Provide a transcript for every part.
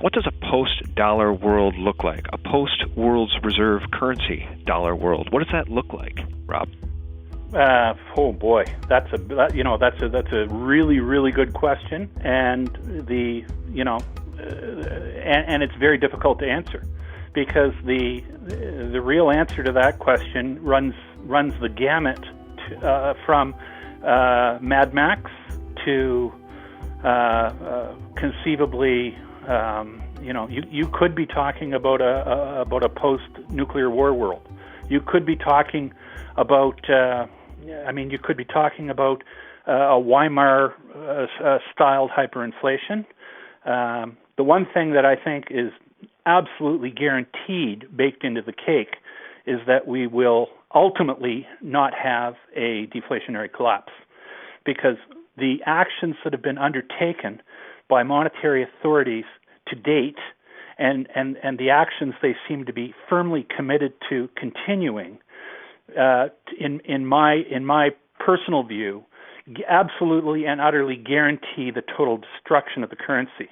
What does a post-dollar world look like? A post-world's reserve currency dollar world. What does that look like, Rob? Oh boy, that's a really, really good question, and and it's very difficult to answer, because the real answer to that question runs the gamut from Mad Max to conceivably, you could be talking about a post-nuclear war world. You could be talking about you could be talking about a Weimar styled hyperinflation. The one thing that I think is absolutely guaranteed, baked into the cake, is that we will ultimately not have a deflationary collapse, because the actions that have been undertaken by monetary authorities to date, and the actions they seem to be firmly committed to continuing, in my personal view, absolutely and utterly guarantee the total destruction of the currency.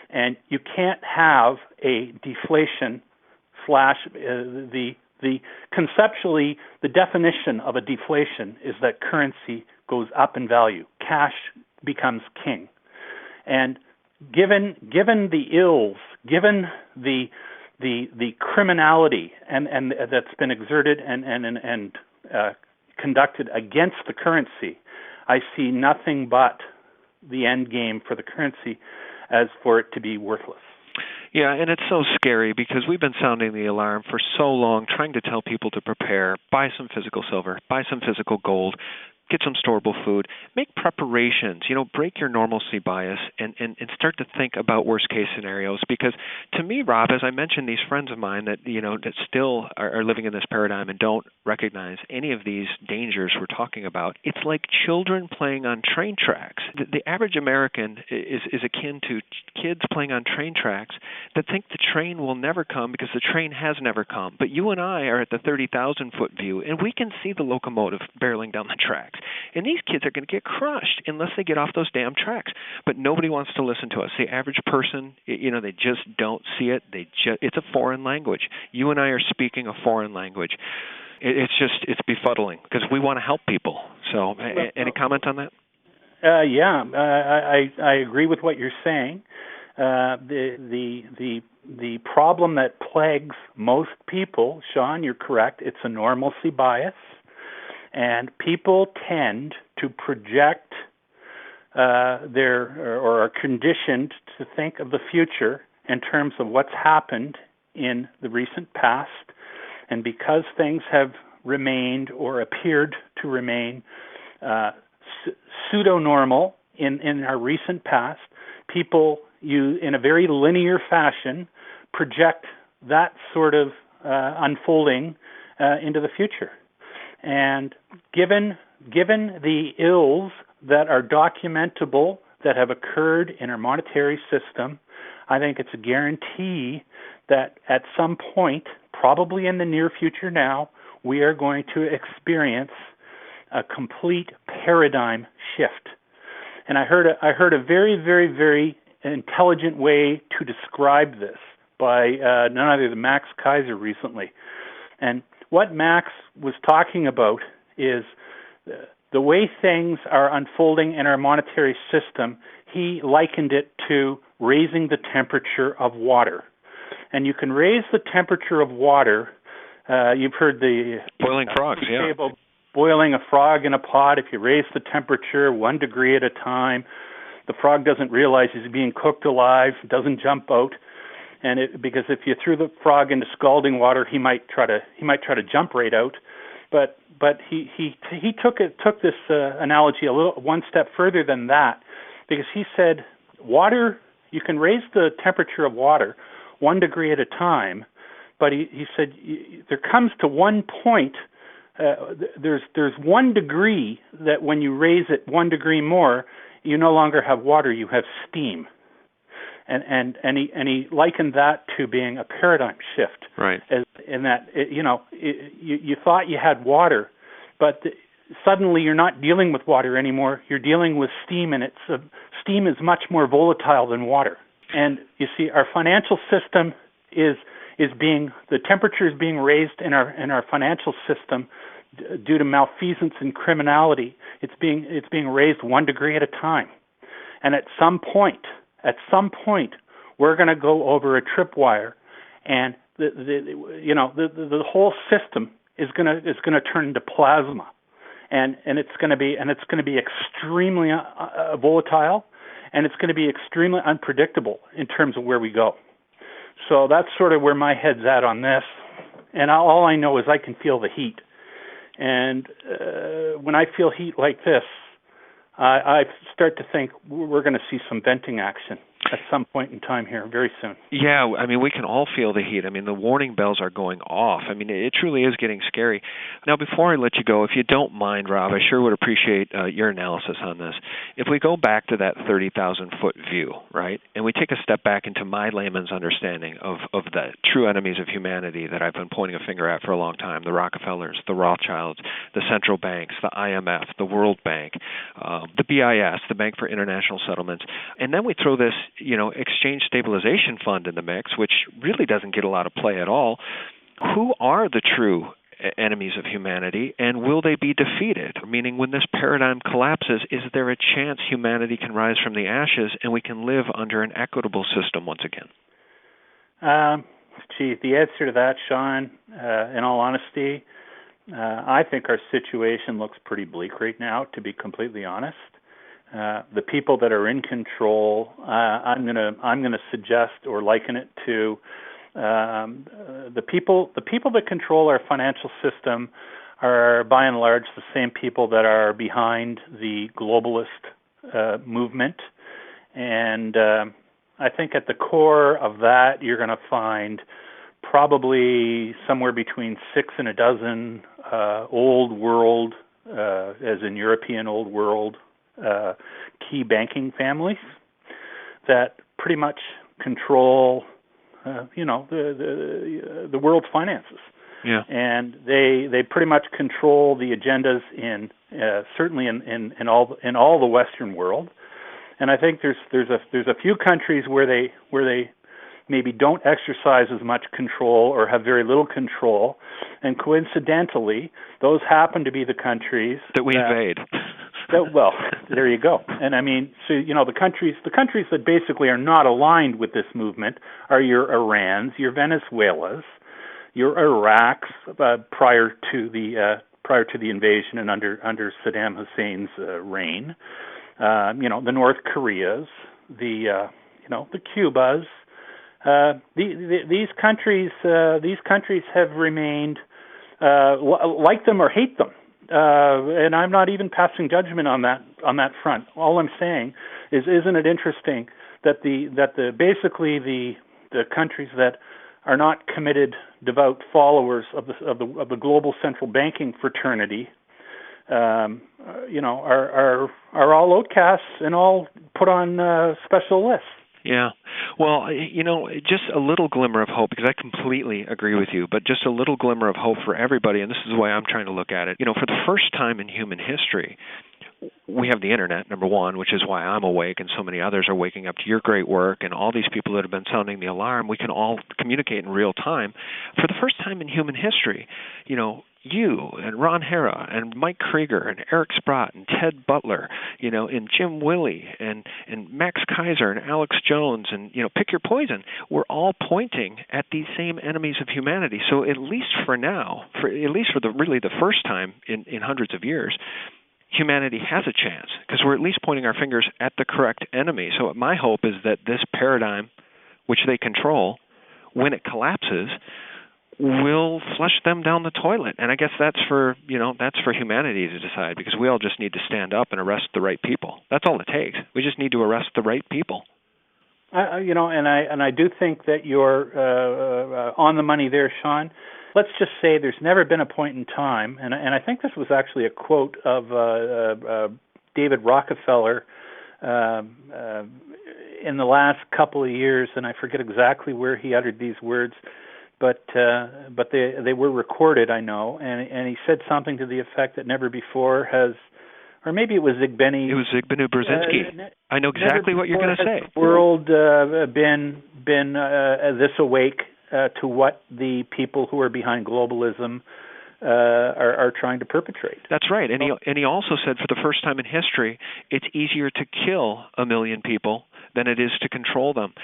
And you can't have a deflation conceptually, the definition of a deflation is that currency goes up in value. Cash becomes king. And given the ills, given the criminality and that's been exerted and conducted against the currency, I see nothing but the end game for the currency as for it to be worthless. Yeah, and it's so scary because we've been sounding the alarm for so long, trying to tell people to prepare, buy some physical silver, buy some physical gold, get some storable food, make preparations, break your normalcy bias and start to think about worst case scenarios. Because to me, Rob, as I mentioned, these friends of mine that, that still are living in this paradigm and don't recognize any of these dangers we're talking about, it's like children playing on train tracks. The average American is akin to kids playing on train tracks that think the train will never come because the train has never come. But you and I are at the 30,000-foot view, and we can see the locomotive barreling down the tracks. And these kids are going to get crushed unless they get off those damn tracks. But nobody wants to listen to us. The average person, they just don't see it. It's a foreign language. You and I are speaking a foreign language. It's befuddling because we want to help people. So, any comment on that? Yeah, I agree with what you're saying. The problem that plagues most people, Sean, you're correct. It's a normalcy bias. And people tend to project or are conditioned to think of the future in terms of what's happened in the recent past. And because things have remained or appeared to remain pseudo-normal in our recent past, people, in a very linear fashion, project that sort of unfolding into the future. And given the ills that are documentable that have occurred in our monetary system, I think it's a guarantee that at some point, probably in the near future now, we are going to experience a complete paradigm shift. And I heard a very, very, very intelligent way to describe this by none other than Max Kaiser recently. And what Max was talking about is the way things are unfolding in our monetary system. He likened it to raising the temperature of water. And you can raise the temperature of water. You've heard the boiling frogs, yeah. Boiling a frog in a pot. If you raise the temperature 1 degree at a time, the frog doesn't realize he's being cooked alive, doesn't jump out. Because if you threw the frog into scalding water, he might try to jump right out. But he took this analogy one step further than that, because he said water, you can raise the temperature of water 1 degree at a time, but he said there comes to one point. There's 1 degree that when you raise it 1 degree more, you no longer have water, you have steam. And he likened that to being a paradigm shift, right? In that you thought you had water, but suddenly you're not dealing with water anymore. You're dealing with steam, and steam is much more volatile than water. And you see, our financial system is being, the temperature is being raised in our financial system due to malfeasance and criminality. It's being raised 1 degree at a time. And at some point, we're going to go over a tripwire, and the whole system is going to turn into plasma, and it's going to be extremely volatile, and it's going to be extremely unpredictable in terms of where we go. So that's sort of where my head's at on this, and all I know is I can feel the heat, and when I feel heat like this, I start to think we're going to see some venting action at some point in time here very soon. Yeah, I mean, we can all feel the heat. I mean, the warning bells are going off. I mean, it truly is getting scary. Now, before I let you go, if you don't mind, Rob, I sure would appreciate your analysis on this. If we go back to that 30,000-foot view, right, and we take a step back into my layman's understanding of the true enemies of humanity that I've been pointing a finger at for a long time, the Rockefellers, the Rothschilds, the central banks, the IMF, the World Bank, the BIS, the Bank for International Settlements, and then we throw this exchange stabilization fund in the mix, which really doesn't get a lot of play at all. Who are the true enemies of humanity, and will they be defeated? Meaning, when this paradigm collapses, is there a chance humanity can rise from the ashes and we can live under an equitable system once again? The answer to that, Sean, in all honesty, I think our situation looks pretty bleak right now, to be completely honest. The people that are in control, I'm gonna suggest or liken it to the people that control our financial system are by and large the same people that are behind the globalist movement, and I think at the core of that you're going to find probably somewhere between 6 and a dozen old world, as in European old world, key banking families that pretty much control, the world's finances. Yeah. And they pretty much control the agendas in certainly in all the Western world. And I think there's a few countries where they maybe don't exercise as much control or have very little control, and coincidentally, those happen to be the countries that we invade. Well, there you go. And I mean, so the countries that basically are not aligned with this movement are your Irans, your Venezuelas, your Iraqs prior to the invasion and under Saddam Hussein's reign. The North Koreas, the Cubas. These countries have remained like them or hate them. And I'm not even passing judgment on that front. All I'm saying is, isn't it interesting that basically the countries that are not committed, devout followers of the global central banking fraternity, are all outcasts and all put on special lists. Yeah. Well, just a little glimmer of hope, because I completely agree with you, but just a little glimmer of hope for everybody, and this is the way I'm trying to look at it. For the first time in human history, we have the internet, number one, which is why I'm awake and so many others are waking up to your great work, and all these people that have been sounding the alarm. We can all communicate in real time. For the first time in human history, you and Ron Hara and Mike Krieger and Eric Sprott and Ted Butler, and Jim Willey and Max Kaiser and Alex Jones and, pick your poison, we're all pointing at these same enemies of humanity. So at least for now, for the first time in hundreds of years, humanity has a chance, because we're at least pointing our fingers at the correct enemy. So my hope is that this paradigm, which they control, when it collapses, will flush them down the toilet. And I guess that's for humanity to decide, because we all just need to stand up and arrest the right people. That's all it takes. We just need to arrest the right people. And I do think that you're on the money there, Sean. Let's just say there's never been a point in time, and I think this was actually a quote of David Rockefeller in the last couple of years, and I forget exactly where he uttered these words, but they were recorded, I know, and he said something to the effect that never before has or maybe it was Zigbeny. It was Zbigniew Brzezinski. I know exactly what you're going to say. The world been this awake to what the people who are behind globalism are trying to perpetrate. That's right. And he also said for the first time in history, it's easier to kill 1 million people than it is to control them.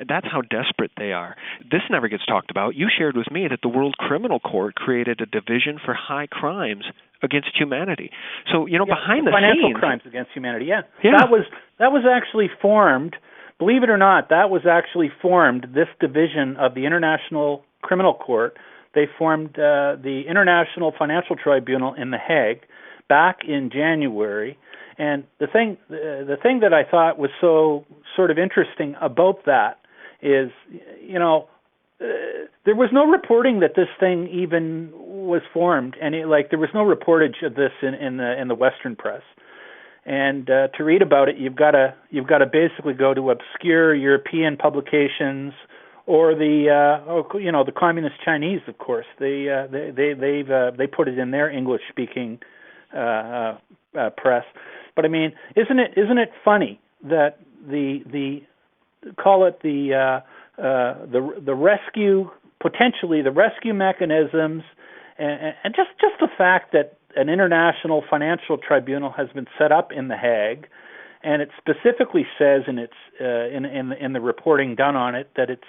That's how desperate they are. This never gets talked about. You shared with me that the World Criminal Court created a division for high crimes against humanity. So, behind the financial scenes, crimes against humanity. Yeah. That was actually formed. Believe it or not, that was actually formed. This division of the International Criminal Court. They formed the International Financial Tribunal in The Hague back in January. And the thing that I thought was so sort of interesting about that is, there was no reporting that this thing even was formed, and there was no reportage of this in the Western press. And to read about it, you've got to basically go to obscure European publications or the communist Chinese, of course. They put it in their English-speaking press. But I mean, isn't it funny that the call it the rescue, potentially the rescue mechanisms, and just the fact that an international financial tribunal has been set up in The Hague, and it specifically says in its in the reporting done on it that it's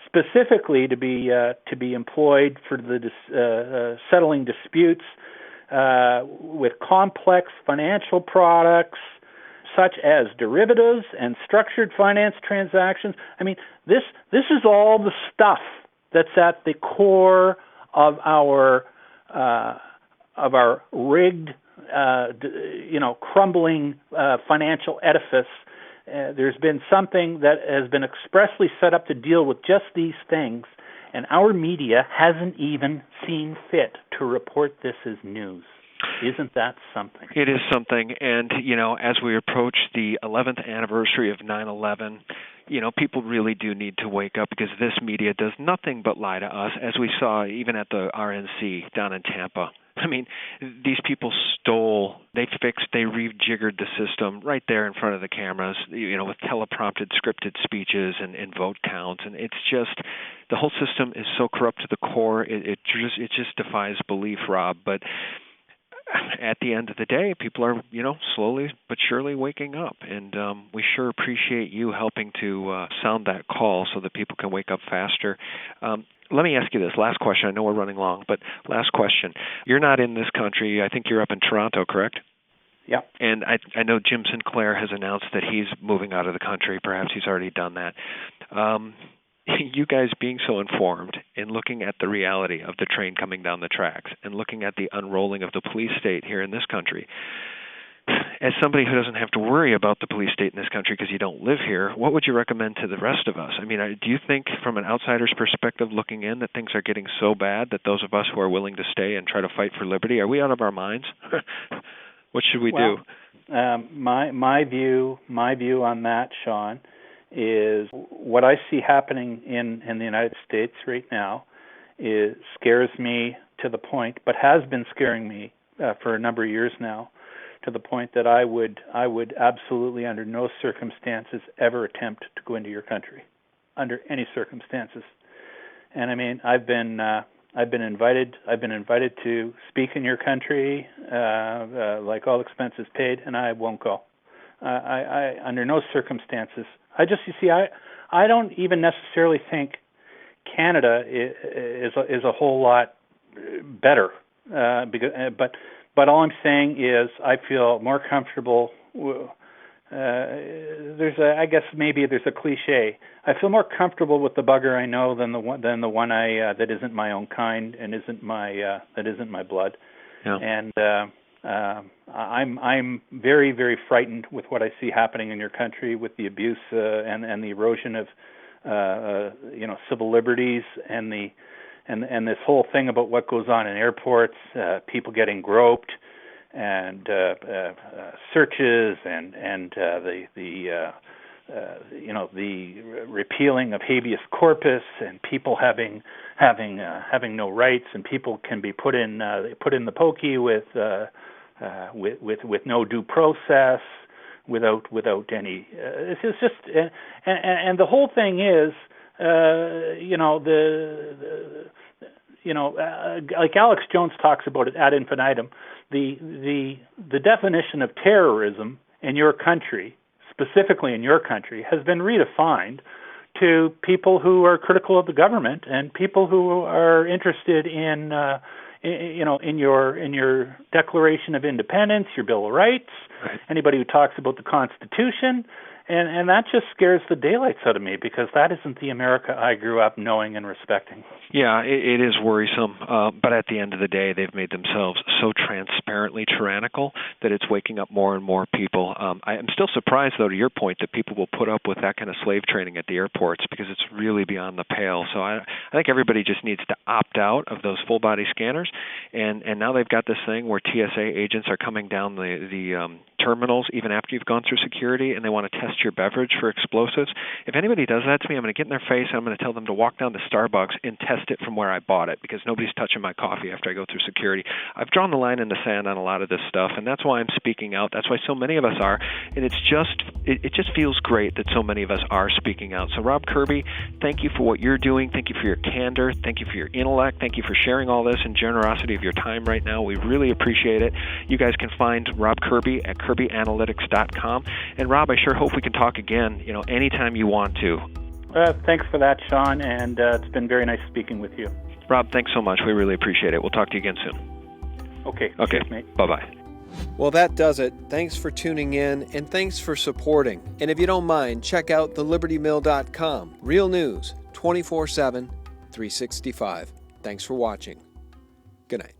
specifically to be employed for the settling disputes with complex financial products such as derivatives and structured finance transactions. I mean, this is all the stuff that's at the core of our rigged, crumbling financial edifice. There's been something that has been expressly set up to deal with just these things, and our media hasn't even seen fit to report this as news. Isn't that something? It is something. And, as we approach the 11th anniversary of 9/11, people really do need to wake up, because this media does nothing but lie to us, as we saw even at the RNC down in Tampa. I mean, these people stole, they rejiggered the system right there in front of the cameras, with teleprompted scripted speeches and vote counts. And it's just, the whole system is so corrupt to the core, it just defies belief, Rob. But at the end of the day, people are, slowly but surely waking up. And we sure appreciate you helping to sound that call so that people can wake up faster. Let me ask you this last question. I know we're running long, but last question. You're not in this country. I think you're up in Toronto, correct? Yeah. And I know Jim Sinclair has announced that he's moving out of the country. Perhaps he's already done that. You guys being so informed and looking at the reality of the train coming down the tracks and looking at the unrolling of the police state here in this country, as somebody who doesn't have to worry about the police state in this country because you don't live here, what would you recommend to the rest of us? I mean, do you think from an outsider's perspective looking in that things are getting so bad that those of us who are willing to stay and try to fight for liberty, are we out of our minds? What should we do? My view on that, Sean, is what I see happening in the United States right now scares me to the point, but has been scaring me for a number of years now, to the point that I would absolutely under no circumstances ever attempt to go into your country, under any circumstances. And I mean, I've been invited to speak in your country, like all expenses paid, and I won't go. I under no circumstances. I don't even necessarily think Canada is a whole lot better, but all I'm saying is I feel more comfortable. I guess maybe there's a cliche. I feel more comfortable with the bugger I know than the one that isn't my own kind and isn't my blood. Yeah. And I'm very, very frightened with what I see happening in your country, with the abuse and the erosion of civil liberties and this whole thing about what goes on in airports, people getting groped, and searches, and the repealing of habeas corpus, and people having no rights, and people can be put in the pokey with with no due process, without any. It's just and the whole thing is, like Alex Jones talks about it ad infinitum. The definition of terrorism in your country, specifically in your country, has been redefined to people who are critical of the government and people who are interested in your Declaration of Independence, your Bill of Rights, right. Anybody who talks about the Constitution. And that just scares the daylights out of me, because that isn't the America I grew up knowing and respecting. Yeah, it is worrisome, but at the end of the day, they've made themselves so transparently tyrannical that it's waking up more and more people. I'm still surprised, though, to your point, that people will put up with that kind of slave training at the airports, because it's really beyond the pale. So I think everybody just needs to opt out of those full-body scanners, and now they've got this thing where TSA agents are coming down the terminals even after you've gone through security, and they want to test your beverage for explosives. If anybody does that to me, I'm going to get in their face and I'm going to tell them to walk down to Starbucks and test it from where I bought it, because nobody's touching my coffee after I go through security. I've drawn the line in the sand on a lot of this stuff, and that's why I'm speaking out. That's why so many of us are, and it just feels great that so many of us are speaking out. So Rob Kirby, thank you for what you're doing. Thank you for your candor. Thank you for your intellect. Thank you for sharing all this and generosity of your time right now. We really appreciate it. You guys can find Rob Kirby at kirbyanalytics.com. And Rob, I sure hope we can talk again, anytime you want to. Thanks for that, Sean, and it's been very nice speaking with you. Rob, thanks so much. We really appreciate it. We'll talk to you again soon. Okay. Cheers, mate. Bye-bye. Well, that does it. Thanks for tuning in, and thanks for supporting. And if you don't mind, check out thelibertymill.com. Real news, 24/7, 365. Thanks for watching. Good night.